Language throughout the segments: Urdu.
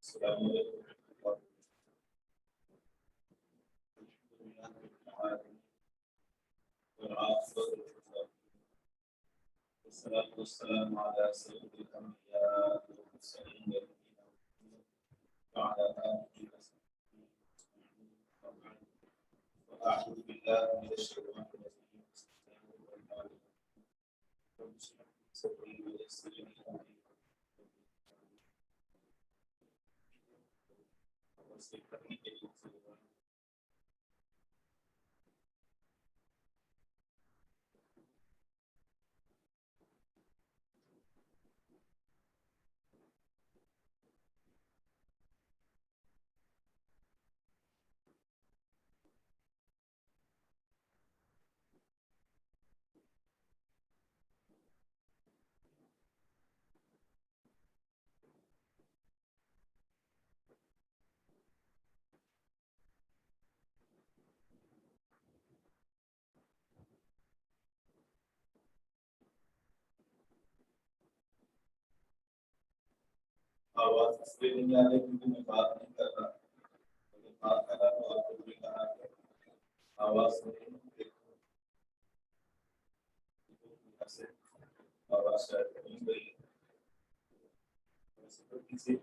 السلام علیکم والصلاة والسلام على سيد الأنبياء والمرسلين وعلى آله وصحبه أجمعين. وأعوذ بالله من الشيطان الرجيم. بسم الله الرحمن الرحيم. رب اشرح لي صدري ويسر لي أمري آواز اس لیے نہیں آ رہی کیونکہ میں بات نہیں کر رہا، اگر بات کر رہا تو آپ کو بھی کہا کہ آواز نہیں دیکھو ایسے آواز شاید نہیں گئی ویسے تو کسی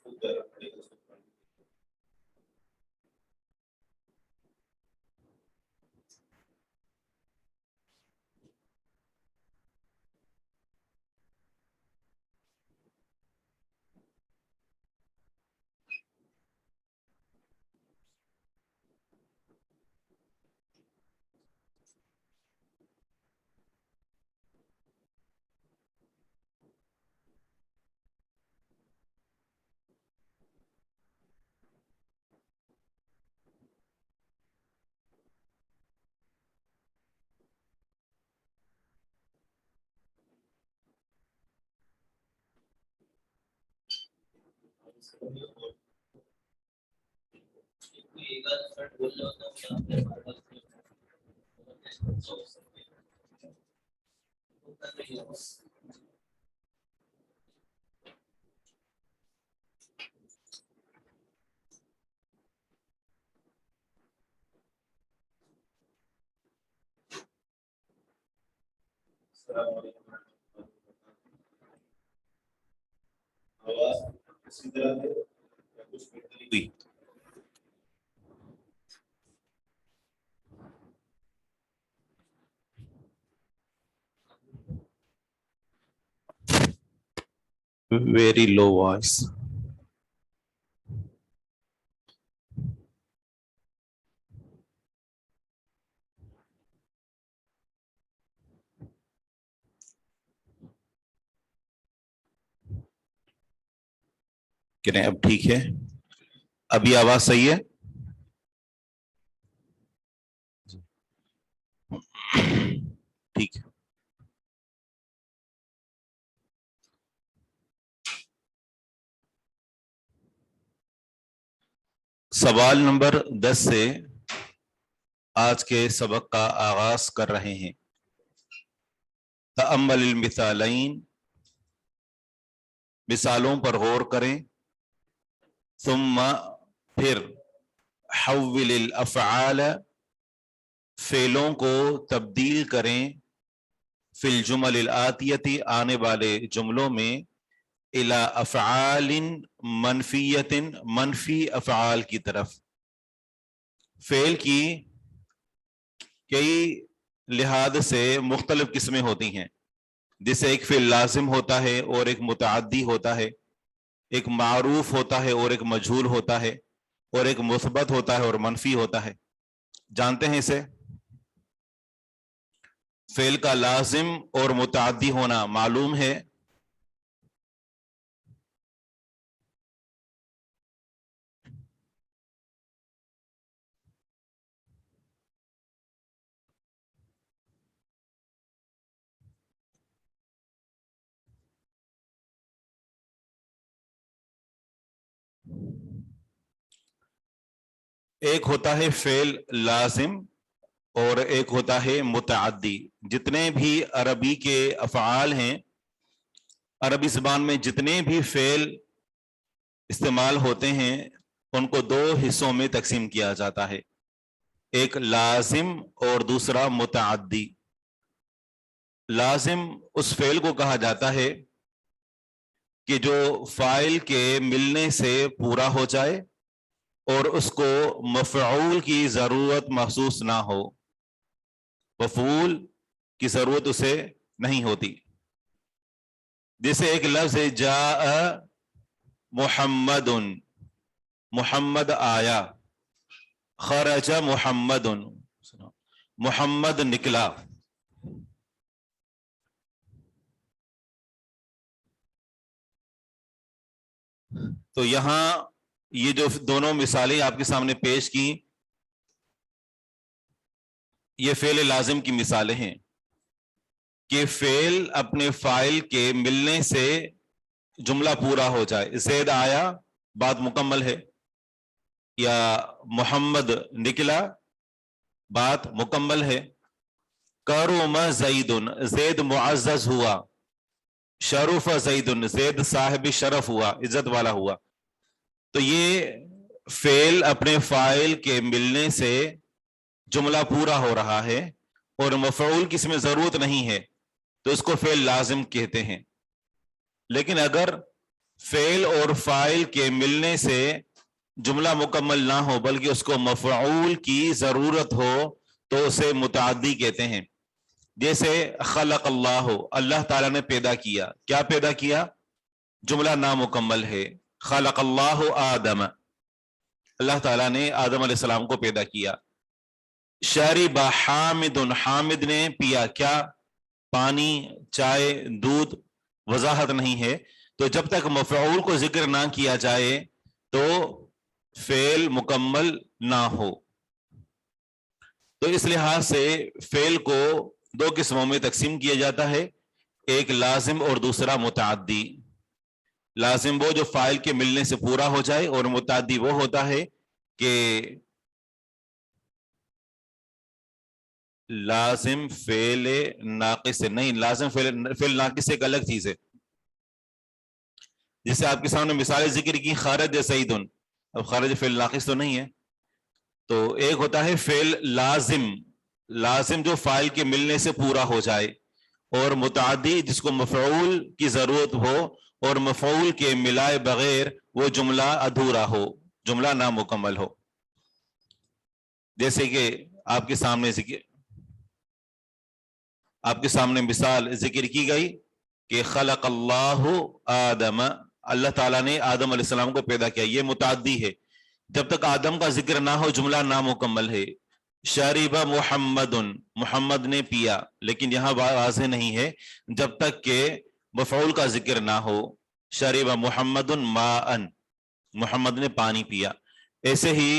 خود ڈر پڑے گا. السلام علیکم. آواز اسی طرح ہے یا کچھ بہتری ہوئی؟ Very low voice. کہ نہیں اب ٹھیک ہے؟ ابھی آواز صحیح ہے؟ ٹھیک ہے. سوال نمبر 10 سے آج کے سبق کا آغاز کر رہے ہیں. تأمل المثالین، مثالوں پر غور کریں. ثم پھر حول الافعال، فعلوں کو تبدیل کریں. فی الجمل الآتیتی، آنے والے جملوں میں. الی افعال منفیت، منفی افعال کی طرف. فعل کی کئی لحاظ سے مختلف قسمیں ہوتی ہیں، جسے ایک فعل لازم ہوتا ہے اور ایک متعدی ہوتا ہے، ایک معروف ہوتا ہے اور ایک مجہول ہوتا ہے، اور ایک مثبت ہوتا ہے اور منفی ہوتا ہے. جانتے ہیں اسے؟ فعل کا لازم اور متعدی ہونا معلوم ہے. ایک ہوتا ہے فعل لازم اور ایک ہوتا ہے متعدی. جتنے بھی عربی کے افعال ہیں، عربی زبان میں جتنے بھی فعل استعمال ہوتے ہیں ان کو دو حصوں میں تقسیم کیا جاتا ہے، ایک لازم اور دوسرا متعدی. لازم اس فعل کو کہا جاتا ہے کہ جو فاعل کے ملنے سے پورا ہو جائے اور اس کو مفعول کی ضرورت محسوس نہ ہو، مفعول کی ضرورت اسے نہیں ہوتی. جیسے ایک لفظ ہے جاء محمد، محمد آیا، خرج محمد، محمد نکلا. تو یہاں یہ جو دونوں مثالیں آپ کے سامنے پیش کی، یہ فعل لازم کی مثالیں ہیں کہ فعل اپنے فاعل کے ملنے سے جملہ پورا ہو جائے. زید آیا، بات مکمل ہے، یا محمد نکلا، بات مکمل ہے. کرم زید، زید معزز ہوا. شرف زید، زید صاحب شرف ہوا، عزت والا ہوا. تو یہ فعل اپنے فاعل کے ملنے سے جملہ پورا ہو رہا ہے اور مفعول کی اس میں ضرورت نہیں ہے، تو اس کو فعل لازم کہتے ہیں. لیکن اگر فعل اور فاعل کے ملنے سے جملہ مکمل نہ ہو بلکہ اس کو مفعول کی ضرورت ہو تو اسے متعدی کہتے ہیں. جیسے خلق اللہ، اللہ تعالیٰ نے پیدا کیا. کیا پیدا کیا؟ جملہ نامکمل ہے. خلق اللہ آدم، اللہ تعالیٰ نے آدم علیہ السلام کو پیدا کیا. شرب حامد، حامد نے پیا. کیا؟ پانی، چائے، دودھ. وضاحت نہیں ہے. تو جب تک مفعول کو ذکر نہ کیا جائے تو فعل مکمل نہ ہو. تو اس لحاظ سے فعل کو دو قسموں میں تقسیم کیا جاتا ہے، ایک لازم اور دوسرا متعدی. لازم وہ جو فاعل کے ملنے سے پورا ہو جائے، اور متعدی وہ ہوتا ہے کہ لازم فعل ناقص سے نہیں. لازم فعل ناقص ایک الگ چیز ہے. جیسے آپ کے سامنے مثالیں ذکر کی، خارج سعید، اب خارج فعل ناقص تو نہیں ہے. تو ایک ہوتا ہے فعل لازم، لازم جو فاعل کے ملنے سے پورا ہو جائے، اور متعدی جس کو مفعول کی ضرورت ہو اور مفعول کے ملائے بغیر وہ جملہ ادھورا ہو، جملہ نامکمل ہو. جیسے کہ آپ کے سامنے مثال ذکر کی گئی کہ خلق اللہ آدم، اللہ تعالیٰ نے آدم علیہ السلام کو پیدا کیا. یہ متعدی ہے. جب تک آدم کا ذکر نہ ہو جملہ نامکمل ہے. شرب محمد، محمد نے پیا، لیکن یہاں واضح نہیں ہے جب تک کہ مفعول کا ذکر نہ ہو. شرب محمد ماء، محمد نے پانی پیا. ایسے ہی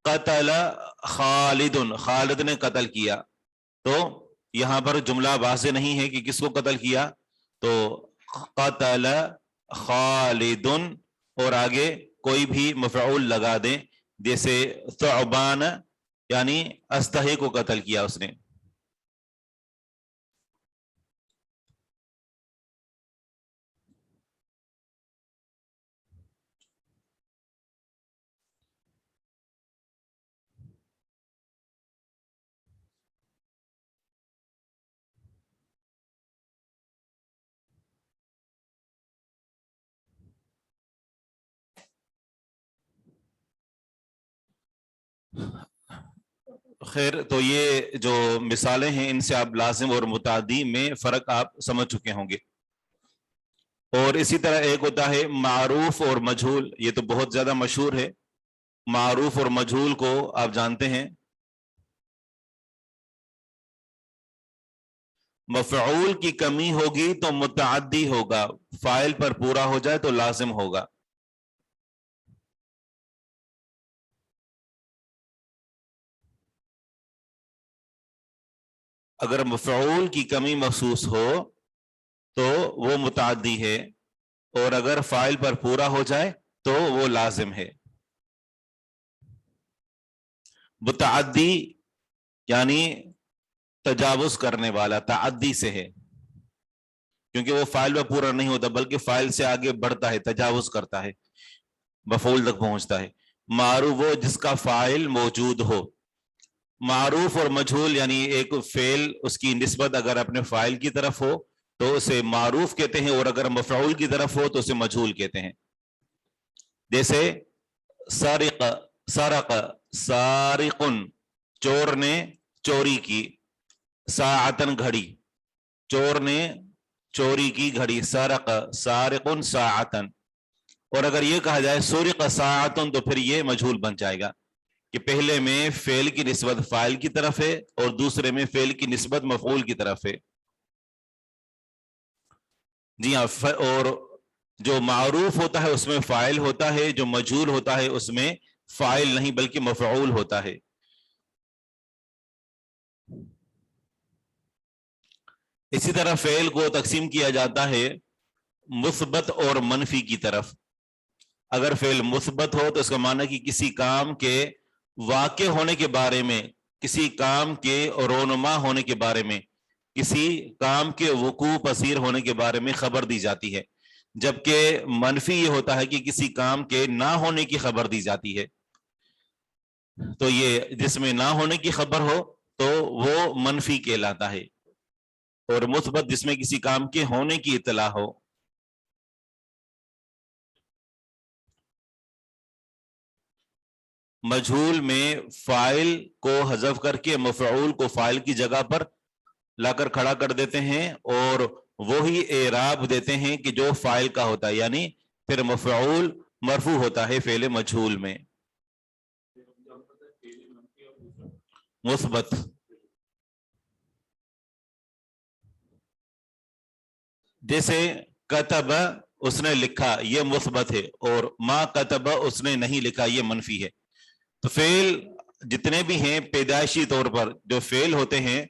قتل خالد، خالد نے قتل کیا. تو یہاں پر جملہ واضح نہیں ہے کہ کس کو قتل کیا. تو قتل خالد، اور آگے کوئی بھی مفعول لگا دیں، جیسے ثعبان، یعنی استحی کو قتل کیا اس نے. خیر، تو یہ جو مثالیں ہیں ان سے آپ لازم اور متعدی میں فرق آپ سمجھ چکے ہوں گے. اور اسی طرح ایک ہوتا ہے معروف اور مجہول. یہ تو بہت زیادہ مشہور ہے. معروف اور مجہول کو آپ جانتے ہیں. مفعول کی کمی ہوگی تو متعدی ہوگا، فاعل پر پورا ہو جائے تو لازم ہوگا۔ اگر مفعول کی کمی محسوس ہو تو وہ متعدی ہے، اور اگر فاعل پر پورا ہو جائے تو وہ لازم ہے۔ متعدی یعنی تجاوز کرنے والا، تعدی سے ہے، کیونکہ وہ فاعل پر پورا نہیں ہوتا بلکہ فاعل سے آگے بڑھتا ہے، تجاوز کرتا ہے، مفعول تک پہنچتا ہے۔ معروف وہ جس کا فاعل موجود ہو۔ معروف اور مجہول یعنی ایک فعل اس کی نسبت اگر اپنے فاعل کی طرف ہو تو اسے معروف کہتے ہیں، اور اگر مفعول کی طرف ہو تو اسے مجہول کہتے ہیں۔ جیسے سارق، سرق، سارقن، چور نے چوری کی، ساعتن گھڑی، چور نے چوری کی گھڑی، سرق سارقن ساعتن۔ اور اگر یہ کہا جائے سرق ساعتن تو پھر یہ مجہول بن جائے گا کہ پہلے میں فعل کی نسبت فاعل کی طرف ہے اور دوسرے میں فعل کی نسبت مفعول کی طرف ہے۔ جی ہاں، اور جو معروف ہوتا ہے اس میں فاعل ہوتا ہے، جو مجہول ہوتا ہے اس میں فاعل نہیں بلکہ مفعول ہوتا ہے۔ اسی طرح فعل کو تقسیم کیا جاتا ہے مثبت اور منفی کی طرف۔ اگر فعل مثبت ہو تو اس کا معنی کہ کسی کام کے واقع ہونے کے بارے میں، کسی کام کے رونما ہونے کے بارے میں، کسی کام کے وقوع پذیر ہونے کے بارے میں خبر دی جاتی ہے، جبکہ منفی یہ ہوتا ہے کہ کسی کام کے نہ ہونے کی خبر دی جاتی ہے۔ تو یہ جس میں نہ ہونے کی خبر ہو تو وہ منفی کہلاتا ہے، اور مثبت جس میں کسی کام کے ہونے کی اطلاع ہو۔ مجہول میں فاعل کو حذف کر کے مفعول کو فاعل کی جگہ پر لا کر کھڑا کر دیتے ہیں، اور وہی اعراب دیتے ہیں کہ جو فاعل کا ہوتا ہے، یعنی پھر مفعول مرفوع ہوتا ہے فعل مجہول میں۔ مثبت، جیسے کتب اس نے لکھا، یہ مثبت ہے، اور ما کتب اس نے نہیں لکھا، یہ منفی ہے۔ تو فعل جتنے بھی ہیں پیدائشی طور پر جو فعل ہوتے ہیں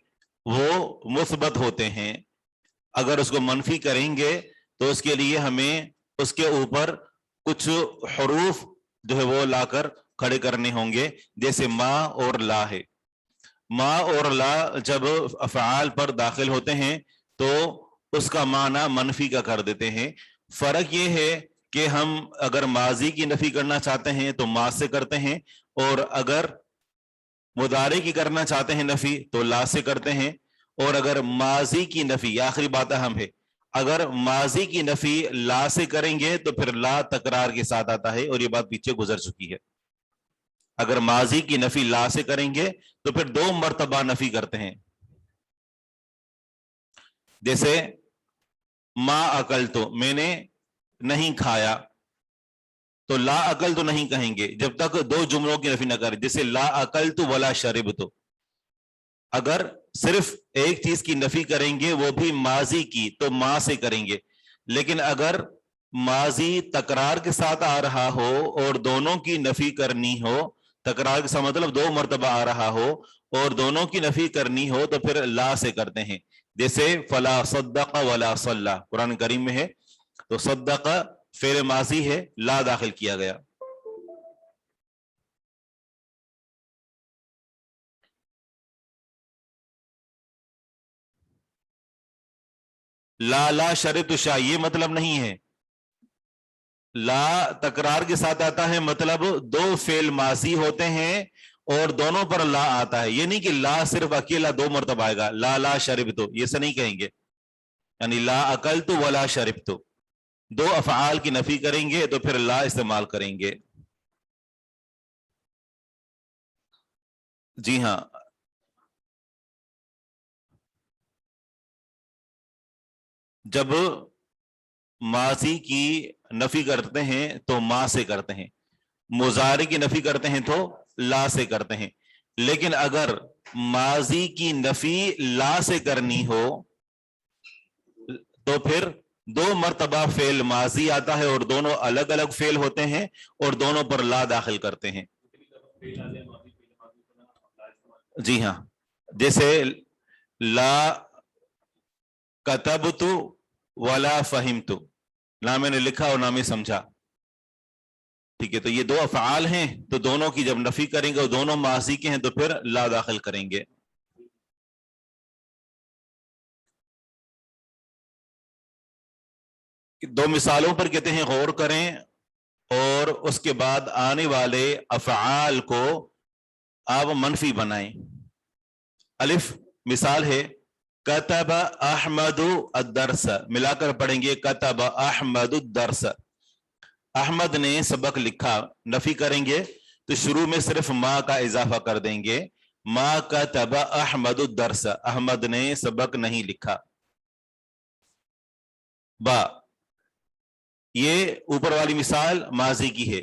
وہ مثبت ہوتے ہیں۔ اگر اس کو منفی کریں گے تو اس کے لیے ہمیں اس کے اوپر کچھ حروف جو ہے وہ لا کر کھڑے کرنے ہوں گے، جیسے ما اور لا ہے۔ ما اور لا جب افعال پر داخل ہوتے ہیں تو اس کا معنی منفی کا کر دیتے ہیں۔ فرق یہ ہے کہ ہم اگر ماضی کی نفی کرنا چاہتے ہیں تو ما سے کرتے ہیں، اور اگر مضارع کی کرنا چاہتے ہیں نفی تو لا سے کرتے ہیں، اور اگر ماضی کی نفی، آخری بات اہم ہے، اگر ماضی کی نفی لا سے کریں گے تو پھر لا تکرار کے ساتھ آتا ہے، اور یہ بات پیچھے گزر چکی ہے۔ اگر ماضی کی نفی لا سے کریں گے تو پھر 2 مرتبہ نفی کرتے ہیں، جیسے ما اکلت، میں نے نہیں کھایا، تو لا اکل تو نہیں کہیں گے جب تک 2 جملوں کی نفی نہ کریں، جیسے لا اکلت ولا شربت۔ اگر صرف ایک چیز کی نفی کریں گے وہ بھی ماضی کی تو ما سے کریں گے، لیکن اگر ماضی تکرار کے ساتھ آ رہا ہو اور دونوں کی نفی کرنی ہو، تکرار کا مطلب 2 مرتبہ آ رہا ہو اور دونوں کی نفی کرنی ہو تو پھر لا سے کرتے ہیں، جیسے فلا صدق ولا صلی، قرآن کریم میں ہے، تو صدق فعل ماضی ہے، لا داخل کیا گیا۔ لا لا شرط شاہ، یہ مطلب نہیں ہے۔ لا تکرار کے ساتھ آتا ہے، مطلب 2 فعل ماضی ہوتے ہیں اور دونوں پر لا آتا ہے، یہ نہیں کہ لا صرف اکیلا 2 مرتبہ آئے گا، لا لا شربت، یہ سے نہیں کہیں گے، یعنی لا اکلت ولا شربت، 2 افعال کی نفی کریں گے تو پھر لا استعمال کریں گے۔ جی ہاں، جب ماضی کی نفی کرتے ہیں تو ما سے کرتے ہیں، مضارع کی نفی کرتے ہیں تو لا سے کرتے ہیں، لیکن اگر ماضی کی نفی لا سے کرنی ہو تو پھر دو مرتبہ فعل ماضی آتا ہے اور دونوں الگ الگ فعل ہوتے ہیں اور دونوں پر لا داخل کرتے ہیں. جی ہاں، جیسے لا کتبت ولا فہمت، نہ میں نے لکھا اور نہ میں سمجھا. ٹھیک ہے، تو یہ دو افعال ہیں، تو دونوں کی جب نفی کریں گے اور دونوں ماضی کے ہیں تو پھر لا داخل کریں گے. دو مثالوں پر کہتے ہیں غور کریں اور اس کے بعد آنے والے افعال کو آپ منفی بنائیں. الف مثال ہے کتب احمد الدرس، ملا کر پڑھیں گے کتب احمد الدرس. احمد نے سبق لکھا، نفی کریں گے تو شروع میں صرف ما کا اضافہ کر دیں گے، ما کتب احمد الدرس، احمد نے سبق نہیں لکھا. با، یہ اوپر والی مثال ماضی کی ہے،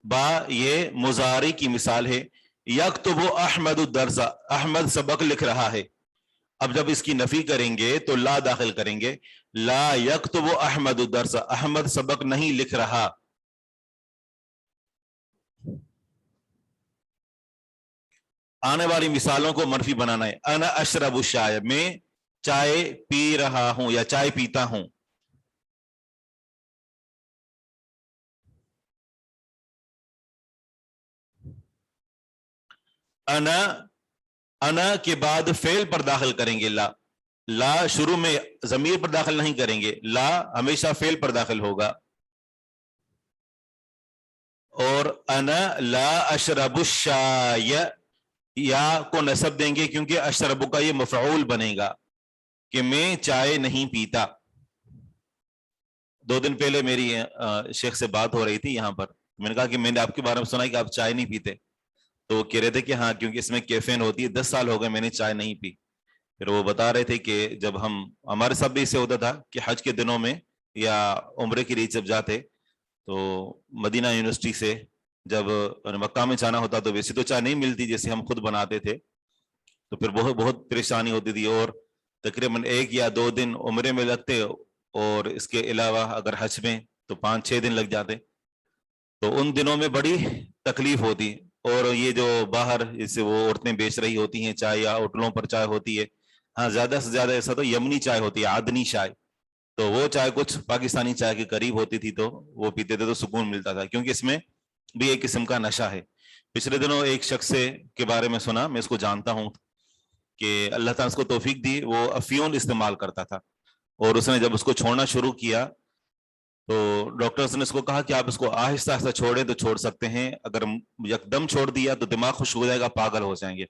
با یہ مضارع کی مثال ہے. یکتب احمد الدرس، احمد سبق لکھ رہا ہے. اب جب اس کی نفی کریں گے تو لا داخل کریں گے، لا یکتب احمد الدرس، احمد سبق نہیں لکھ رہا. آنے والی مثالوں کو منفی بنانا ہے. انا اشرب الشاء، میں چائے پی رہا ہوں یا چائے پیتا ہوں. انا، انا کے بعد فعل پر داخل کریں گے لا، لا شروع میں ضمیر پر داخل نہیں کریں گے، لا ہمیشہ فعل پر داخل ہوگا. اور انا لا اشرب الشاء، یا کو نصب دیں گے کیونکہ اشرب کا یہ مفعول بنے گا کہ میں چائے نہیں پیتا. 2 دن پہلے میری شیخ سے بات ہو رہی تھی یہاں پر، میں نے کہا کہ میں نے آپ کے بارے میں سنا کہ آپ چائے نہیں پیتے، تو وہ کہہ رہے تھے کہ ہاں کیونکہ اس میں کیفین ہوتی ہے، 10 سال ہو گئے میں نے چائے نہیں پی. پھر وہ بتا رہے تھے کہ جب ہمارے ساتھ بھی اسے ہوتا تھا کہ حج کے دنوں میں یا عمرے کے لیے جب جاتے تو مدینہ یونیورسٹی سے جب مکہ میں جانا ہوتا تو ویسے تو چائے نہیں ملتی جیسے ہم خود بناتے تھے، تو پھر بہت بہت پریشانی ہوتی تھی اور تقریباً 1 یا 2 دن عمرے میں لگتے اور اس کے علاوہ اگر حج میں تو 5-6 دن لگ جاتے. تو ان دنوں میں بڑی تکلیف ہوتی. اور یہ جو باہر جیسے وہ عورتیں بیچ رہی ہوتی ہیں چائے یا ہوٹلوں پر چائے ہوتی ہے، ہاں زیادہ سے زیادہ ایسا تو یمنی چائے ہوتی ہے، آدنی چائے، تو وہ چائے کچھ پاکستانی چائے کے قریب ہوتی تھی تو وہ پیتے تھے تو سکون ملتا تھا، کیونکہ اس میں بھی ایک قسم کا نشہ ہے. پچھلے دنوں ایک شخص کے بارے میں سنا، میں اس کو جانتا ہوں کہ اللہ تعالیٰ اس کو توفیق دی، وہ افیون استعمال کرتا تھا اور اس نے جب اس کو چھوڑنا شروع کیا تو ڈاکٹرز نے اس کو کہا کہ آپ اس کو آہستہ آہستہ چھوڑیں تو چھوڑ سکتے ہیں، اگر یکدم چھوڑ دیا تو دماغ خشک ہو جائے گا، پاگل ہو جائیں گے.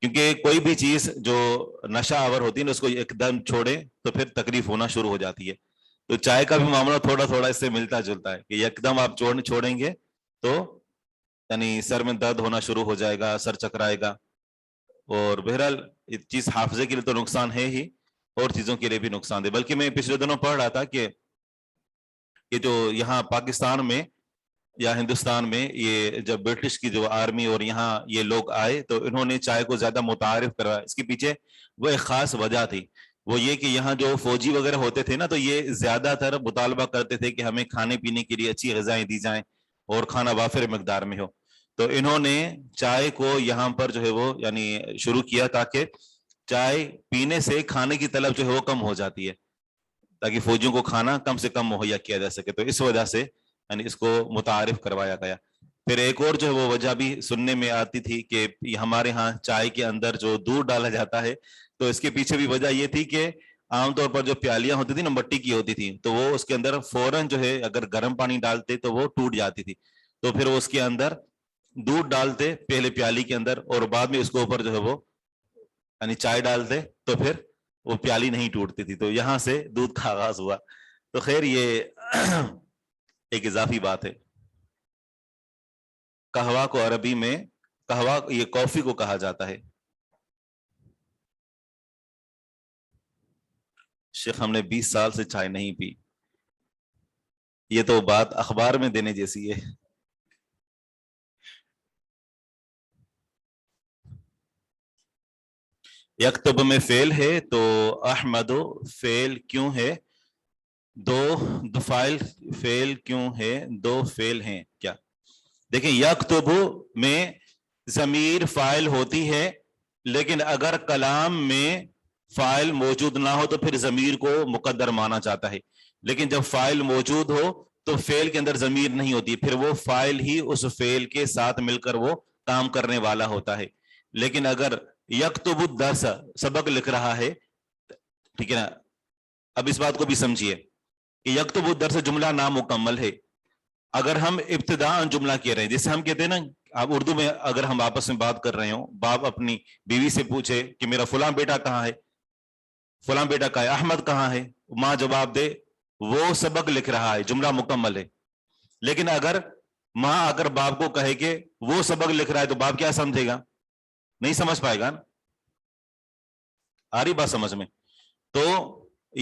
کیونکہ کوئی بھی چیز جو نشہ آور ہوتی ہے نا اس کو ایک دم چھوڑے تو پھر تکلیف ہونا شروع ہو جاتی ہے. تو چائے کا بھی معاملہ تھوڑا تھوڑا اس سے ملتا جلتا ہے کہ یکدم آپ چھوڑیں گے تو یعنی سر میں درد ہونا شروع ہو جائے گا، سر چکرائے گا. اور بہرحال یہ چیز حافظے کے لیے تو نقصان ہے ہی اور چیزوں کے لیے بھی نقصان دہ. بلکہ میں پچھلے دنوں پڑھ رہا تھا کہ یہ جو یہاں پاکستان میں یا ہندوستان میں یہ جب برٹش کی جو آرمی اور یہاں یہ لوگ آئے تو انہوں نے چائے کو زیادہ متعارف کروایا. اس کے پیچھے وہ ایک خاص وجہ تھی، وہ یہ کہ یہاں جو فوجی وغیرہ ہوتے تھے نا تو یہ زیادہ تر مطالبہ کرتے تھے کہ ہمیں کھانے پینے کے لیے اچھی غذائیں دی جائیں اور کھانا وافر مقدار میں ہو. تو انہوں نے چائے کو یہاں پر جو ہے وہ یعنی شروع کیا تاکہ چائے پینے سے کھانے کی طلب جو ہے وہ کم ہو جاتی ہے، تاکہ فوجیوں کو کھانا کم سے کم مہیا کیا جا سکے. تو اس وجہ سے یعنی اس کو متعارف کروایا گیا. پھر ایک اور جو ہے وہ وجہ بھی سننے میں آتی تھی کہ ہمارے ہاں چائے کے اندر جو دودھ ڈالا جاتا ہے تو اس کے پیچھے بھی وجہ یہ تھی کہ عام طور پر جو پیالیاں ہوتی تھی نا مٹی کی ہوتی تھی تو وہ اس کے اندر فوراً جو ہے اگر گرم پانی ڈالتے تو وہ ٹوٹ جاتی تھی، تو پھر وہ اس کے اندر دودھ ڈالتے پہلے پیالی کے اندر اور بعد میں اس کے اوپر جو ہے وہ یعنی چائے ڈالتے تو پھر وہ پیالی نہیں ٹوٹتی تھی. تو یہاں سے دودھ کا آغاز ہوا. تو خیر یہ ایک اضافی بات ہے. قہوہ کو عربی میں قہوہ یہ کافی کو کہا جاتا ہے. شیخ ہم نے 20 سال سے چائے نہیں پی، یہ تو بات اخبار میں دینے جیسی ہے. یکتب میں فعل ہے تو احمد فعل کیوں ہے؟ دو فاعل فعل کیوں ہے؟ دو فعل ہیں کیا؟ دیکھیں یکتب میں ضمیر فاعل ہوتی ہے، لیکن اگر کلام میں فاعل موجود نہ ہو تو پھر ضمیر کو مقدر مانا جاتا ہے، لیکن جب فاعل موجود ہو تو فعل کے اندر ضمیر نہیں ہوتی، پھر وہ فاعل ہی اس فعل کے ساتھ مل کر وہ کام کرنے والا ہوتا ہے۔ لیکن اگر یکتب الدرس سبق لکھ رہا ہے، ٹھیک ہے نا، اب اس بات کو بھی سمجھیے کہ یکتب الدرس جملہ نامکمل ہے۔ اگر ہم ابتداء جملہ کہہ رہے ہیں، جیسے ہم کہتے ہیں نا، آپ اردو میں اگر ہم آپس میں بات کر رہے ہوں، باپ اپنی بیوی سے پوچھے کہ میرا فلاں بیٹا کہاں ہے، فلاں بیٹا کہاں ہے، احمد کہاں ہے، ماں جواب دے وہ سبق لکھ رہا ہے، جملہ مکمل ہے۔ لیکن اگر ماں اگر باپ کو کہے کہ وہ سبق لکھ رہا ہے تو باپ کیا سمجھے گا؟ نہیں سمجھ پائے گا نا۔ آ رہی بات سمجھ میں؟ تو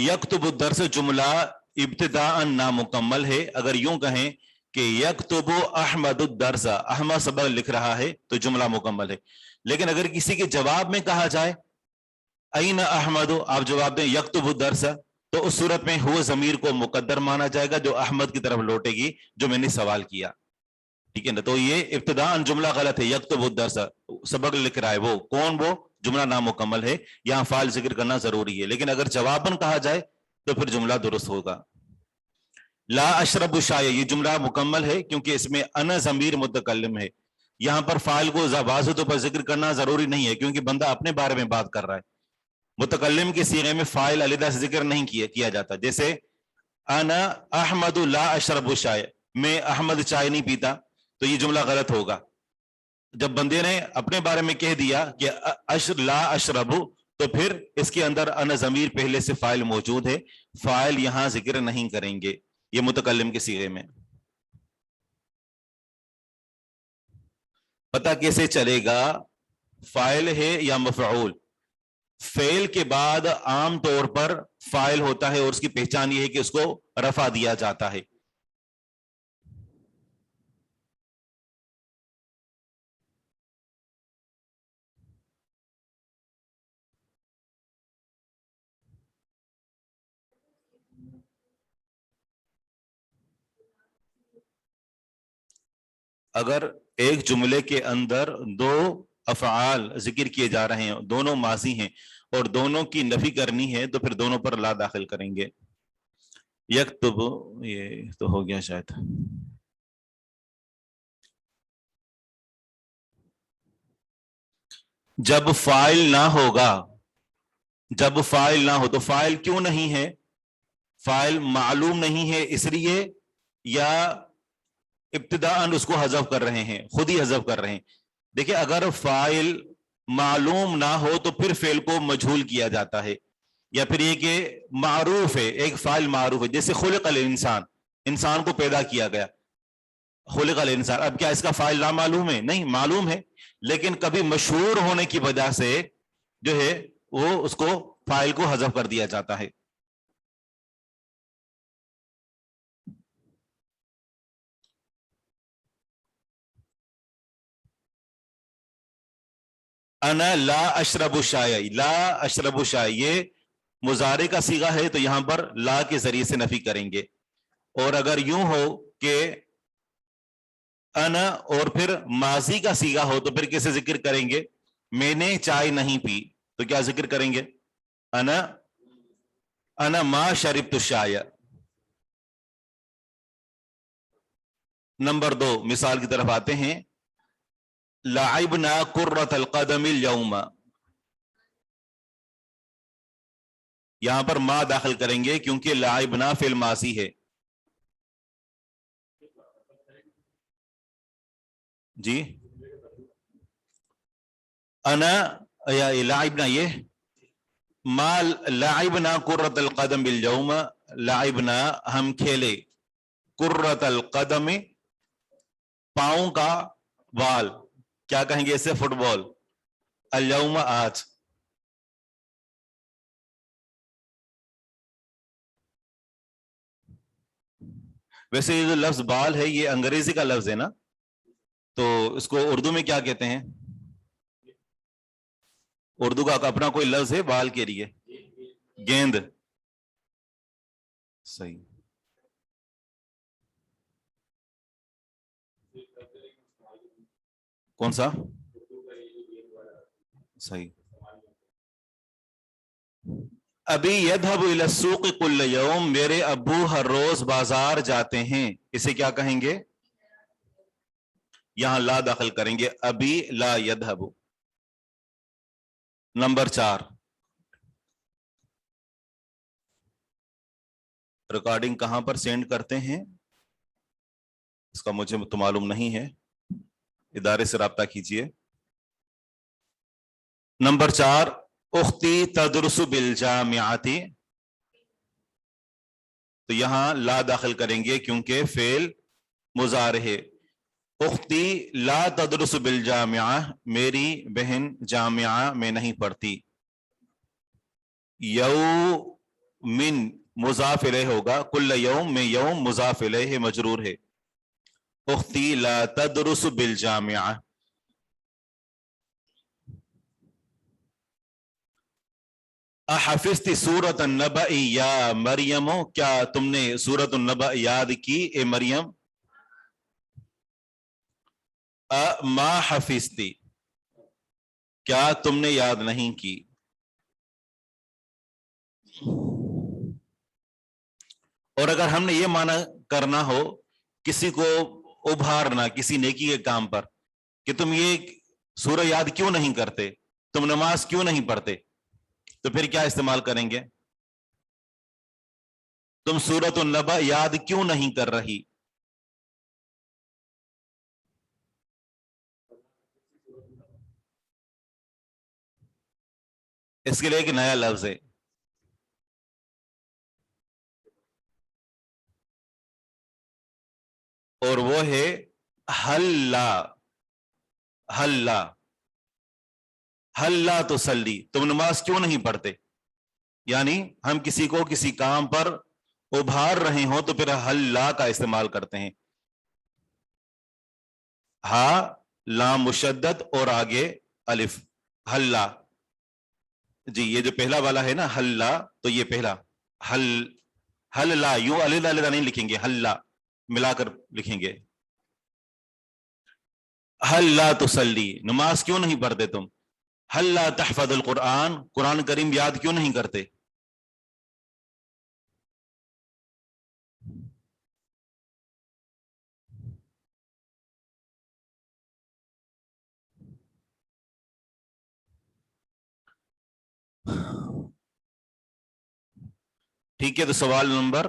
یکتب الدرس جملہ ابتداء نامکمل ہے۔ اگر یوں کہیں کہ یکتب احمد الدرس، احمد سبق لکھ رہا ہے، تو جملہ مکمل ہے۔ لیکن اگر کسی کے جواب میں کہا جائے این احمد، آپ جواب دیں یکتب الدرس، تو اس صورت میں ہو ضمیر کو مقدر مانا جائے گا جو احمد کی طرف لوٹے گی جو میں نے سوال کیا، ٹھیک ہے نا۔ تو یہ ابتداء جملہ غلط ہے، یکتب الدرس سبق لکھ رہا ہے، وہ کون؟ وہ جملہ نامکمل ہے، یہاں فاعل ذکر کرنا ضروری ہے۔ لیکن اگر جواباً کہا جائے تو پھر جملہ درست ہوگا۔ لا اشرب شائع، یہ جملہ مکمل ہے کیونکہ اس میں انا ضمیر متکلم ہے، یہاں پر فاعل کو واضح طور پر ذکر کرنا ضروری نہیں ہے کیونکہ بندہ اپنے بارے میں بات کر رہا ہے۔ متکلم کے صیغے میں فاعل علیحدہ سے ذکر نہیں کیا جاتا، جیسے انا احمد لا اشرب شائع، میں احمد چائے نہیں پیتا، تو یہ جملہ غلط ہوگا۔ جب بندے نے اپنے بارے میں کہہ دیا کہ لا اشرب، تو پھر اس کے اندر انا ضمیر پہلے سے فاعل موجود ہے، فاعل یہاں ذکر نہیں کریں گے، یہ متکلم کے صیغے میں۔ پتہ کیسے چلے گا فاعل ہے یا مفعول؟ فعل کے بعد عام طور پر فاعل ہوتا ہے اور اس کی پہچان یہ ہے کہ اس کو رفع دیا جاتا ہے۔ اگر ایک جملے کے اندر دو افعال ذکر کیے جا رہے ہیں، دونوں ماضی ہیں اور دونوں کی نفی کرنی ہے، تو پھر دونوں پر لا داخل کریں گے۔ یکتب، یہ تو ہو گیا شاید۔ جب فاعل نہ ہوگا، جب فاعل نہ ہو تو فاعل کیوں نہیں ہے؟ فاعل معلوم نہیں ہے اس لیے، یا ابتداء اس کو حذف کر رہے ہیں، خود ہی حذف کر رہے ہیں؟ دیکھیں اگر فاعل معلوم نہ ہو تو پھر فعل کو مجہول کیا جاتا ہے، یا پھر یہ کہ معروف ہے، ایک فاعل معروف ہے، جیسے خلق الانسان، انسان کو پیدا کیا گیا، خلق الانسان، اب کیا اس کا فاعل نامعلوم ہے؟ نہیں، معلوم ہے، لیکن کبھی مشہور ہونے کی وجہ سے جو ہے وہ اس کو فاعل کو حذف کر دیا جاتا ہے۔ انا لا اشرب شائع، لا اشرب شائع یہ مضارع کا صیغہ ہے تو یہاں پر لا کے ذریعے سے نفی کریں گے۔ اور اگر یوں ہو کہ انا اور پھر ماضی کا صیغہ ہو تو پھر کیسے ذکر کریں گے؟ میں نے چائے نہیں پی، تو کیا ذکر کریں گے؟ انا ما شربت الشائع۔ نمبر 2 مثال کی طرف آتے ہیں، لعبنا کرۃ القدم اليوم، یہاں پر ما داخل کریں گے کیونکہ لعبنا فعل ماضی ہے۔ جی انا یا لعبنا، یہ ما لعبنا کرۃ القدم اليوم، لعبنا ہم کھیلے، کرۃ القدم پاؤں کا بال، کیا کہیں گے اسے؟ فٹ بال، اليوم آج۔ ویسے یہ جو لفظ بال ہے یہ انگریزی کا لفظ ہے نا، تو اس کو اردو میں کیا کہتے ہیں؟ اردو کا اپنا کوئی لفظ ہے بال کے لیے؟ گیند. صحیح. کون سا؟ صحیح. ابھی یذهب الى السوق كل يوم، میرے ابو ہر روز بازار جاتے ہیں. اسے کیا کہیں گے؟ یہاں لا داخل کریں گے، ابھی لا یذهب. نمبر 4، ریکارڈنگ کہاں پر سینڈ کرتے ہیں اس کا مجھے تو معلوم نہیں ہے، ادارے سے رابطہ کیجئے. نمبر 4، اختی تدرس بالجامعۃ، تو یہاں لا داخل کریں گے کیونکہ فعل مضارع ہے. اختی لا تدرس بالجامعہ، میری بہن جامعہ میں نہیں پڑھتی. یوم مضاف الیہ ہوگا، کل یوم میں یوم مضاف الیہ مجرور ہے. اختی لا تدرس بالجامعہ. احفظت سورۃ النبأ یا مریم، کیا تم نے سورۃ النبأ یاد کی اے مریم؟ ما حفظتی، کیا تم نے یاد نہیں کی؟ اور اگر ہم نے یہ معنی کرنا ہو کسی کو ابھارنا کسی نیکی کے کام پر کہ تم یہ سورہ یاد کیوں نہیں کرتے، تم نماز کیوں نہیں پڑھتے، تو پھر کیا استعمال کریں گے؟ تم سورۃ النبأ یاد کیوں نہیں کر رہی؟ اس کے لیے ایک نیا لفظ ہے، اور وہ ہے حلا. حلا حلا تصلی، تم نماز کیوں نہیں پڑھتے؟ یعنی ہم کسی کو کسی کام پر ابھار رہے ہوں تو پھر حلا کا استعمال کرتے ہیں. ہا لام مشدد اور آگے الف، حلا. جی یہ جو پہلا والا ہے نا حلا، تو یہ پہلا حلا، یوں علیحدہ علیحدہ نہیں لکھیں گے، حلا ملا کر لکھیں گے. حلا تصلی، نماز کیوں نہیں پڑھتے تم؟ حلا تحفظ القرآن، قرآن کریم یاد کیوں نہیں کرتے؟ ٹھیک ہے، تو سوال نمبر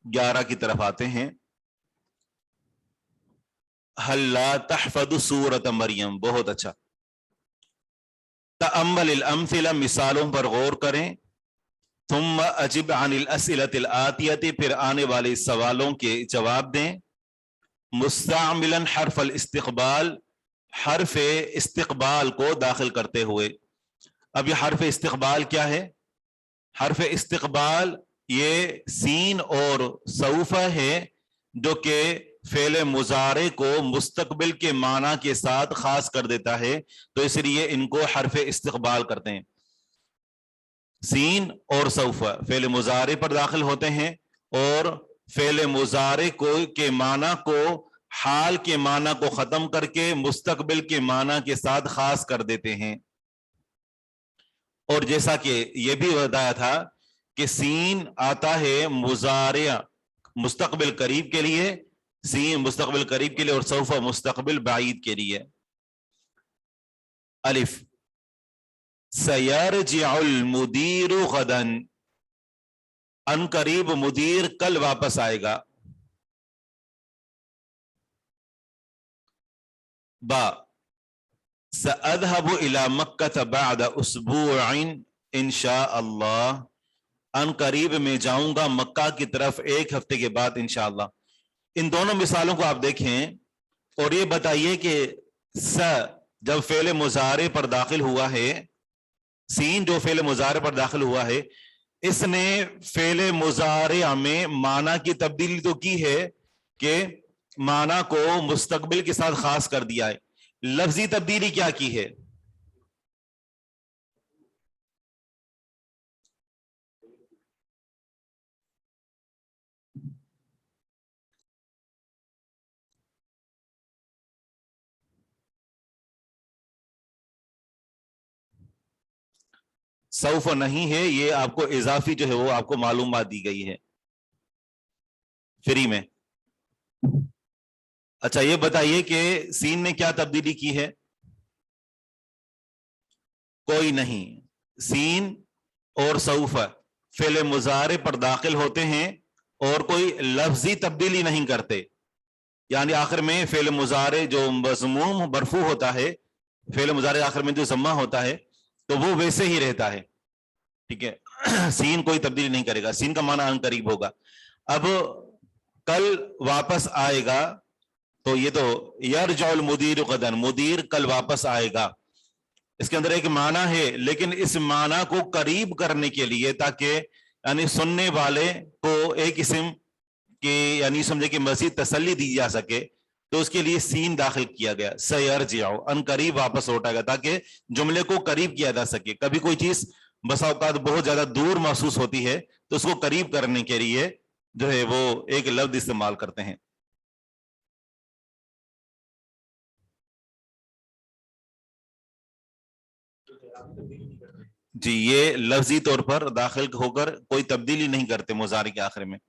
11 کی طرف آتے ہیں. حلا تحفظ سورۃ مریم، بہت اچھا. تأمل الامثلہ، مثالوں پر غور کریں. ثم اجب عن الاسئلۃ الآتیۃ، پھر آنے والے سوالوں کے جواب دیں. مستعملا حرف الاستقبال، حرف استقبال کو داخل کرتے ہوئے. اب یہ حرف استقبال کیا ہے؟ حرف استقبال یہ سین اور سوف ہے جو کہ فعل مضارع کو مستقبل کے معنی کے ساتھ خاص کر دیتا ہے، تو اس لیے ان کو حرف استقبال کرتے ہیں. سین اور سوف فعل مضارع پر داخل ہوتے ہیں اور فعل مضارع کو کے معنی کو حال کے معنی کو ختم کر کے مستقبل کے معنی کے ساتھ خاص کر دیتے ہیں. اور جیسا کہ یہ بھی بتایا تھا کہ سین آتا ہے مضارع مستقبل قریب کے لیے، سین مستقبل قریب کے لیے، اور سوف مستقبل بعید کے لیے. الف سیرجع المدیر غدا، ان قریب مدیر کل واپس آئے گا. با سأذهب الى مکہ بعد اسبوع ان شاء اللہ، ان قریب میں جاؤں گا مکہ کی طرف ایک ہفتے کے بعد انشاءاللہ. ان دونوں مثالوں کو آپ دیکھیں اور یہ بتائیے کہ س جب فعل مضارع پر داخل ہوا ہے، سین جو فعل مضارع پر داخل ہوا ہے، اس نے فعل مضارع میں معنی کی تبدیلی تو کی ہے کہ معنی کو مستقبل کے ساتھ خاص کر دیا ہے. لفظی تبدیلی کیا کی ہے؟ سوف نہیں ہے، یہ آپ کو اضافی جو ہے وہ آپ کو معلومات دی گئی ہے فری میں. اچھا یہ بتائیے کہ سین نے کیا تبدیلی کی ہے؟ کوئی نہیں. سین اور سوف فعل مضارع پر داخل ہوتے ہیں اور کوئی لفظی تبدیلی نہیں کرتے. یعنی آخر میں فعل مضارع جو مضموم مرفوع ہوتا ہے، فعل مضارع آخر میں جو ضمہ ہوتا ہے تو وہ ویسے ہی رہتا ہے. ٹھیک ہے، سین کوئی تبدیلی نہیں کرے گا. سین کا معنی ان قریب ہوگا. اب کل واپس آئے گا تو یہ تو یرجع المدیر غدا، مدیر کل واپس آئے گا، اس کے اندر ایک معنی ہے، لیکن اس معنی کو قریب کرنے کے لیے تاکہ یعنی سننے والے کو ایک اسم کی یعنی سمجھے کہ مزید تسلی دی جا سکے تو اس کے لیے سین داخل کیا گیا. سیرجع ان قریب واپس لوٹائے گا، تاکہ جملے کو قریب کیا جا سکے. کبھی کوئی چیز بسا اوقات بہت زیادہ دور محسوس ہوتی ہے تو اس کو قریب کرنے کے لیے جو ہے وہ ایک لفظ استعمال کرتے ہیں. جی یہ لفظی طور پر داخل ہو کر کوئی تبدیلی نہیں کرتے مضارع کے آخر میں.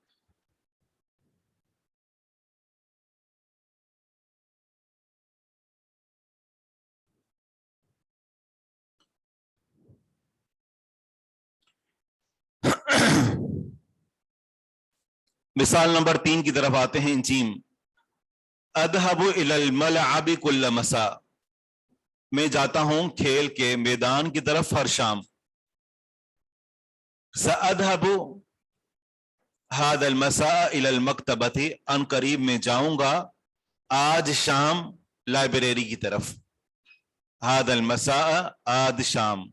مثال نمبر 3 کی طرف آتے ہیں. انچیم اذهب الى الملعب كل مساء، میں جاتا ہوں کھیل کے میدان کی طرف ہر شام. سأذهب هذا المساء الى المكتبة، ان قریب میں جاؤں گا آج شام لائبریری کی طرف. هذا المساء آج شام.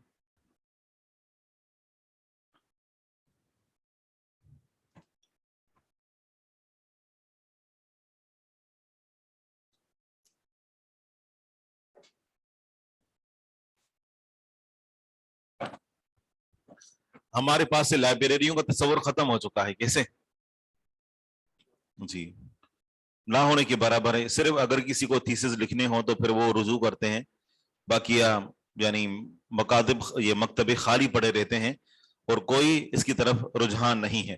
ہمارے پاس سے لائبریریوں کا تصور ختم ہو چکا ہے. کیسے؟ جی نہ ہونے کے برابر ہے. صرف اگر کسی کو تھیسس لکھنے ہوں تو پھر وہ رجوع کرتے ہیں، باقی یعنی مکاتب یہ مکتبے خالی پڑے رہتے ہیں اور کوئی اس کی طرف رجحان نہیں ہے.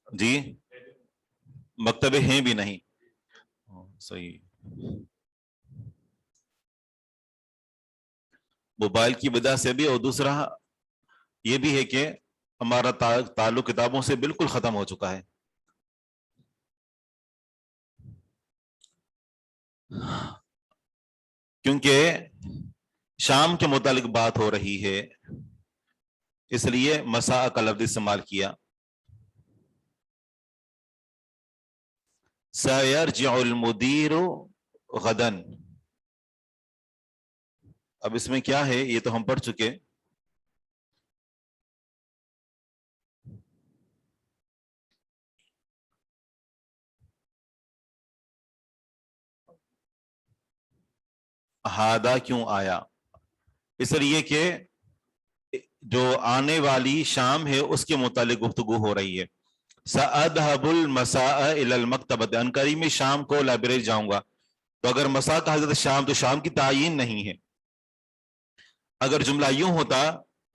جی مکتبے ہیں بھی نہیں. صحیح. موبائل کی وجہ سے بھی، اور دوسرا یہ بھی ہے کہ ہمارا تعلق کتابوں سے بالکل ختم ہو چکا ہے. کیونکہ شام کے متعلق بات ہو رہی ہے اس لیے مساء کا لفظ استعمال کیا. سيرجع المدير غدا، اب اس میں کیا ہے یہ تو ہم پڑھ چکے. ہادہ کیوں آیا؟ اس لیے کہ جو آنے والی شام ہے اس کے متعلق گفتگو ہو رہی ہے. سأذهب المساء الى المكتبة، ان قریب میں شام کو لائبریری جاؤں گا. تو اگر مساء کا حضرت شام تو شام کی تعین نہیں ہے. اگر جملہ یوں ہوتا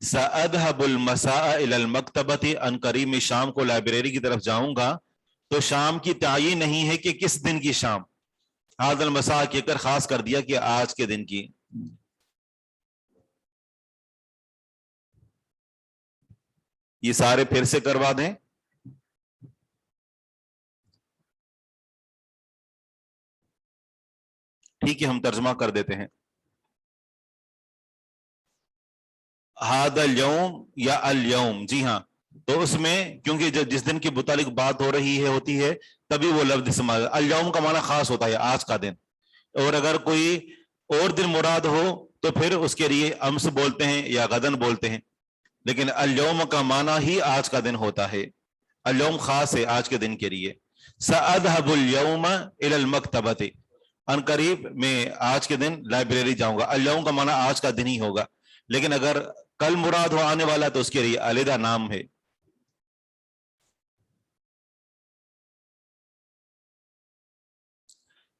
سأذهب المساء الى المكتبة، ان قریب میں شام کو لائبریری کی طرف جاؤں گا، تو شام کی تعین نہیں ہے کہ کس دن کی شام. هذا المساء کہہ کر خاص کر دیا کہ آج کے دن کی. یہ سارے پھر سے کروا دیں. ٹھیک ہے ہم ترجمہ کر دیتے ہیں. هذا اليوم یا اليوم، جی ہاں، تو اس میں کیونکہ جس دن کے متعلق بات ہو رہی ہے ہوتی ہے تبھی وہ لفظ استعمال. اليوم کا معنی خاص ہوتا ہے آج کا دن، اور اگر کوئی اور دن مراد ہو تو پھر اس کے لیے امس بولتے ہیں یا غدن بولتے ہیں. لیکن اليوم کا معنی ہی آج کا دن ہوتا ہے. اليوم خاص ہے آج کے دن کے لیے. سأذهب اليوم الى المكتبة، ان قریب میں آج کے دن لائبریری جاؤں گا. اليوم کا معنی آج کا دن ہی ہوگا، لیکن اگر کل مراد ہو آنے والا تو اس کے لیے علیحدہ نام ہے.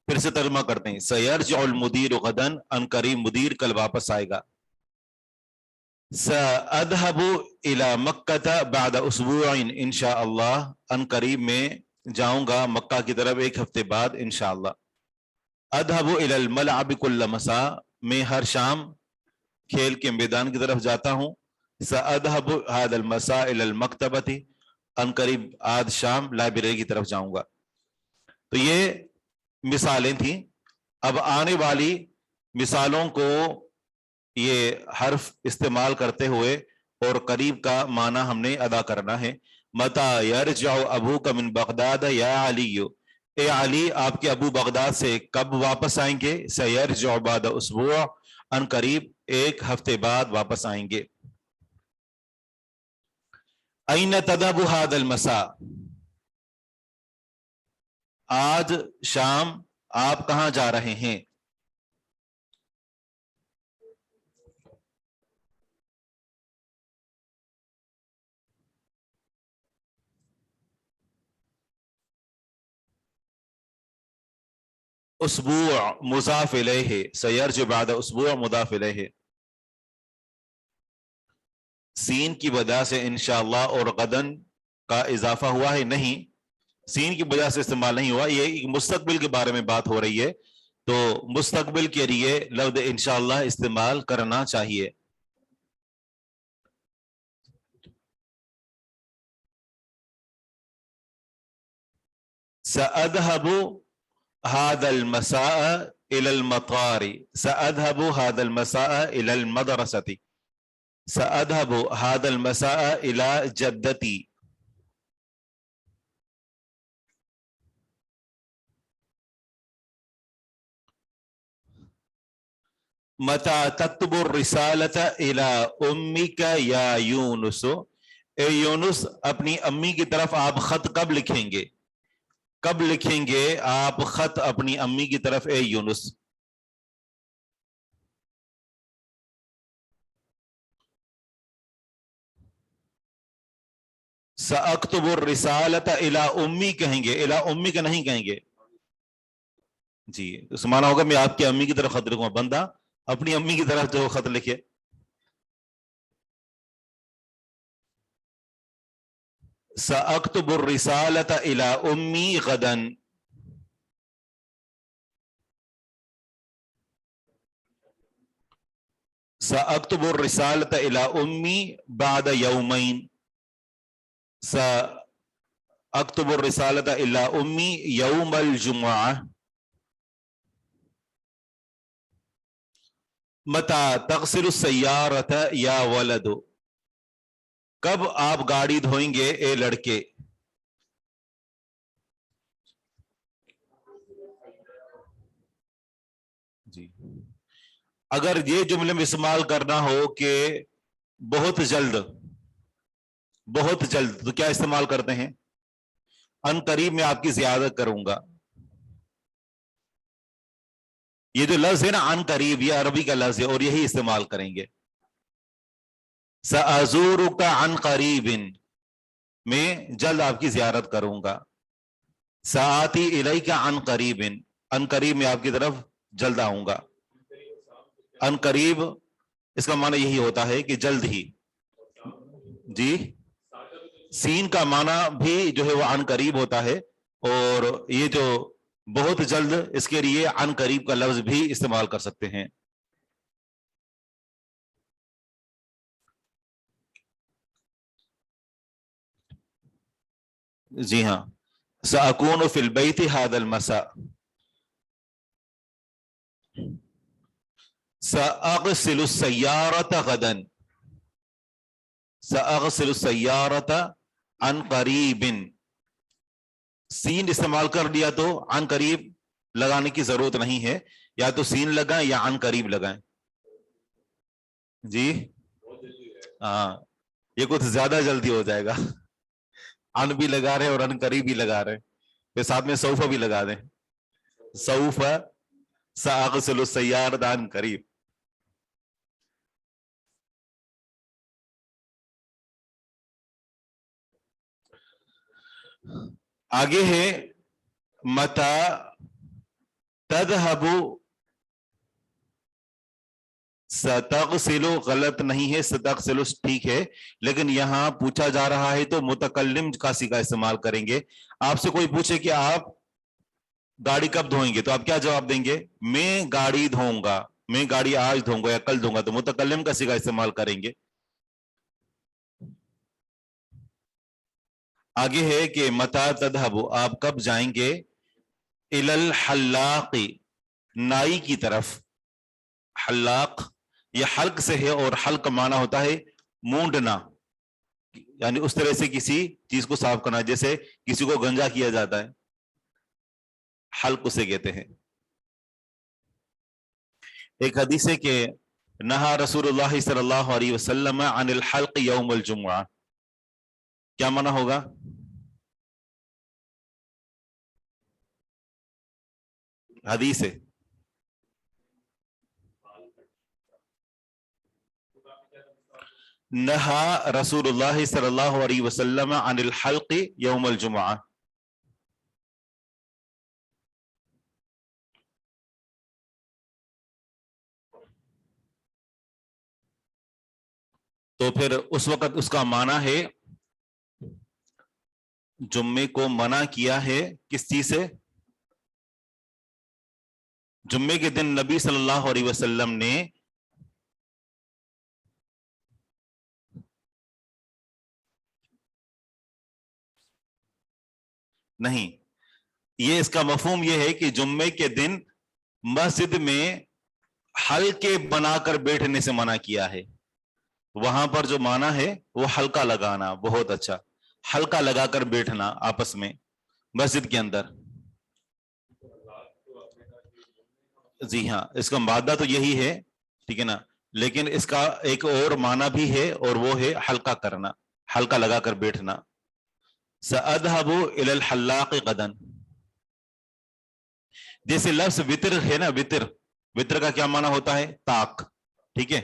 پھر سے ترجمہ کرتے ہیں. سيرجع المدير غدا، ان قریب مدیر کل واپس آئے گا. سأذهب إلى مكة بعد أسبوع إن شاء الله ان قریب میں جاؤں گا مکہ کی طرف ایک ہفتے بعد انشاءاللہ. اذهب إلى الملعب كل مساء میں ہر شام کھیل کے میدان کی طرف جاتا ہوں. سأذهب هذا المساء إلى المكتبة ان قریب آج شام لائبریری کی طرف جاؤں گا. تو یہ مثالیں تھیں. اب آنے والی مثالوں کو یہ حرف استعمال کرتے ہوئے اور قریب کا معنی ہم نے ادا کرنا ہے. متا یرجع ابوک من بغداد یا علی، اے علی آپ کے ابو بغداد سے کب واپس آئیں گے؟ سیرجع بعد اسبوع ان قریب ایک ہفتے بعد واپس آئیں گے. این تذهب هذا المساء، آج شام آپ کہاں جا رہے ہیں؟ اسبوع مضاف الیہ، سیرجع بعد اسبوع مضاف الیہ. سین کی وجہ سے انشاءاللہ اور غدن کا اضافہ ہوا ہے؟ نہیں، سین کی وجہ سے استعمال نہیں ہوا. یہ مستقبل کے بارے میں بات ہو رہی ہے تو مستقبل کے لیے لفظ انشاءاللہ استعمال کرنا چاہیے. سأذهب هذا المساء إلى المطار، سأذهب هذا المساء إلى المدرسة، سأذهب هذا المساء إلى جدتي. متى تكتب الرسالة إلى أمك يا يونس، اے یونس اپنی امی کی طرف آپ خط کب لکھیں گے؟ کب لکھیں گے آپ خط اپنی امی کی طرف اے یونس؟ سأكتب الرسالة إلى أمي کہیں گے، إلى أمك نہیں کہیں گے. جی اس معنی ہوگا میں آپ کی امی کی طرف خط لکھوں. بندہ اپنی امی کی طرف جو خط لکھے. سأكتب الرسالة إلى أمي غدا، سأكتب الرسالة إلى أمي بعد يومين، سأكتب الرسالة إلى أمي يوم الجمعة. متى تغسل السيارة يا ولد، کب آپ گاڑی دھوئیں گے اے لڑکے؟ جی اگر یہ جملے میں استعمال کرنا ہو کہ بہت جلد، بہت جلد، تو کیا استعمال کرتے ہیں؟ ان قریب میں آپ کی زیادت کروں گا. یہ جو لفظ ہے نا ان قریب، یہ عربی کا لفظ ہے اور یہی استعمال کریں گے. سأزورک عن قریب، میں جلد آپ کی زیارت کروں گا. سآتی الیک عن قریب، ان قریب میں آپ کی طرف جلد آؤں گا. ان قریب اس کا معنی یہی ہوتا ہے کہ جلد ہی. جی سین کا معنی بھی جو ہے وہ ان قریب ہوتا ہے، اور یہ جو بہت جلد، اس کے لیے ان قریب کا لفظ بھی استعمال کر سکتے ہیں. جی ہاں، سأكون في البيت هذا المساء، سأغسل السيارة غدا، سأغسل السيارة عن قریب. سین استعمال کر لیا تو عن قریب لگانے کی ضرورت نہیں ہے، یا تو سین لگائیں یا عن قریب لگائیں. جی ہاں یہ کچھ زیادہ جلدی ہو جائے گا. ان بھی لگا رہے اور ان قریب بھی لگا رہے، پھر ساتھ میں سوف بھی لگا دیں. سوف سأغسل السيارة عن قریب. آگے ہے متى تذهب ستغسلو غلط نہیں ہے، ستغسلو ٹھیک ہے، لیکن یہاں پوچھا جا رہا ہے تو متکلم کا صیغہ استعمال کریں گے۔ آپ سے کوئی پوچھے کہ آپ گاڑی کب دھوئیں گے تو آپ کیا جواب دیں گے؟ میں گاڑی دھوؤں گا، میں گاڑی آج دھوؤں گا یا کل دھوؤں گا، تو متکلم کا صیغہ استعمال کریں گے۔ آگے ہے کہ متا تذهب، آپ کب جائیں گے؟ الی الحلاق، نائی کی طرف۔ حلاق یہ حلق سے ہے، اور حلق کا معنی ہوتا ہے مونڈنا، یعنی اس طرح سے کسی چیز کو صاف کرنا، جیسے کسی کو گنجا کیا جاتا ہے، حلق اسے کہتے ہیں۔ ایک حدیث ہے کہ نہا رسول اللہ صلی اللہ علیہ وسلم عن الحلق یوم الجمعہ، کیا معنی ہوگا؟ حدیث ہے، نہا رسول اللہ صلی اللہ علیہ وسلم عن الحلق یوم الجمعہ۔ تو پھر اس وقت اس کا معنی ہے جمعے کو منع کیا ہے کس چیز سے؟ جمعے کے دن نبی صلی اللہ علیہ وسلم نے نہیں، یہ اس کا مفہوم یہ ہے کہ جمعے کے دن مسجد میں حلقے بنا کر بیٹھنے سے منع کیا ہے۔ وہاں پر جو معنی ہے وہ حلقہ لگانا، بہت اچھا، حلقہ لگا کر بیٹھنا آپس میں مسجد کے اندر۔ جی ہاں، اس کا مادہ تو یہی ہے، ٹھیک ہے نا، لیکن اس کا ایک اور معنی بھی ہے، اور وہ ہے حلقہ کرنا، حلقہ لگا کر بیٹھنا۔ سأذهب إلى الحلاق غدا، جیسے لفظ وطر ہے نا، وطر، وطر کا کیا معنی ہوتا ہے؟ طاق، ٹھیک ہے،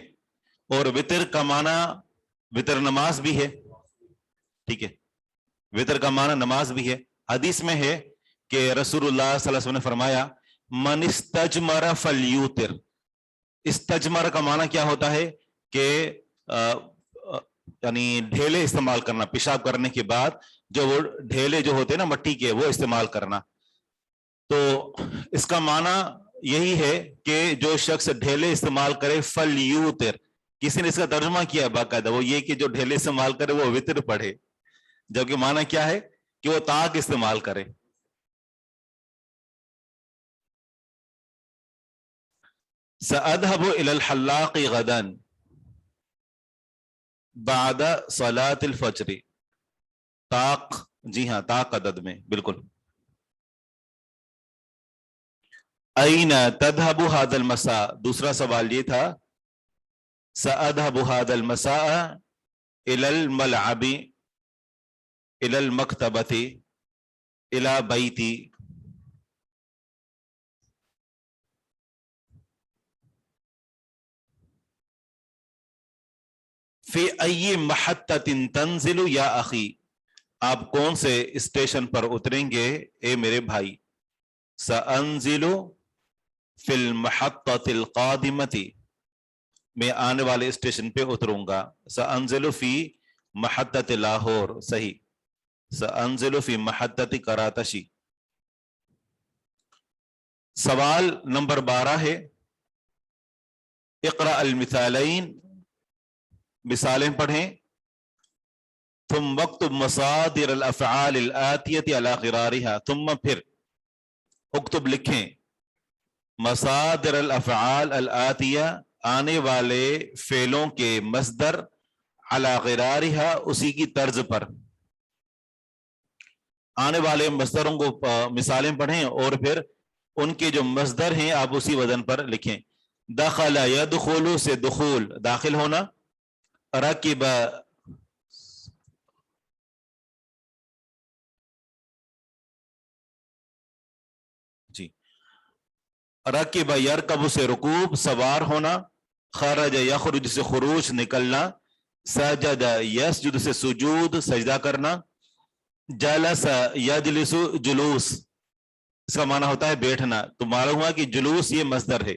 اور وطر کا معنی وطر نماز بھی ہے، ٹھیک ہے، وطر کا معنی نماز بھی ہے۔ حدیث میں ہے کہ رسول اللہ صلی اللہ علیہ وسلم نے فرمایا من استجمر فلیوتر۔ استجمر کا معنی کیا ہوتا ہے کہ یعنی ڈھیلے استعمال کرنا، پیشاب کرنے کے بعد جو وہ ڈھیلے جو ہوتے ہیں نا مٹی کے، وہ استعمال کرنا۔ تو اس کا معنی یہی ہے کہ جو شخص ڈھیلے استعمال کرے فلیوتر، کسی نے اس کا ترجمہ کیا ہے باقاعدہ، وہ یہ کہ جو ڈھیلے استعمال کرے وہ وطر پڑھے، جبکہ معنی کیا ہے کہ وہ طاق استعمال کرے۔ سأذهب إلى الحلاق غدا بعد صلاة الفجر، طاق، جی ہاں، طاق عدد میں، بالکل۔ أين تذهب هذا المساء، دوسرا سوال یہ تھا سأذهب هذا المساء إلى الملعب إلى المكتبة إلى بيتي۔ فی ای محطۃ تنزل یا اخی، آپ کون سے اسٹیشن پر اتریں گے اے میرے بھائی؟ سانزل فی المحطۃ القادمۃ، میں آنے والے اسٹیشن پہ اتروں گا۔ سانزل فی محطۃ لاہور، صحیح، سانزل فی محطۃ کراتشی۔ سوال نمبر 12 ہے اقرأ المثالین، مثالیں پڑھیں۔ ثم اکتب مصادر الافعال الآتیۃ علی غرارها، ثم پھر اکتب لکھیں مصادر الافعال الآتیہ، آنے والے فعلوں کے مصدر، علی غرارها، اسی کی طرز پر۔ آنے والے مصدروں کو مثالیں پڑھیں اور پھر ان کے جو مصدر ہیں آپ اسی وزن پر لکھیں۔ دخل یدخل سے دخول، داخل ہونا۔ رکب، جی، رکب یرکب سے رکوب، سوار ہونا۔ خرج یخرج سے خروج، نکلنا۔ سجد یسجد سے سجود، سجدہ کرنا۔ جلس یجلس جلوس، اس کا معنی ہوتا ہے بیٹھنا، تو معلوم ہوا کہ جلوس یہ مصدر ہے۔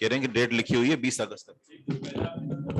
کہہ رہے ہیں کہ ڈیٹ لکھی ہوئی ہے 20 اگست تک.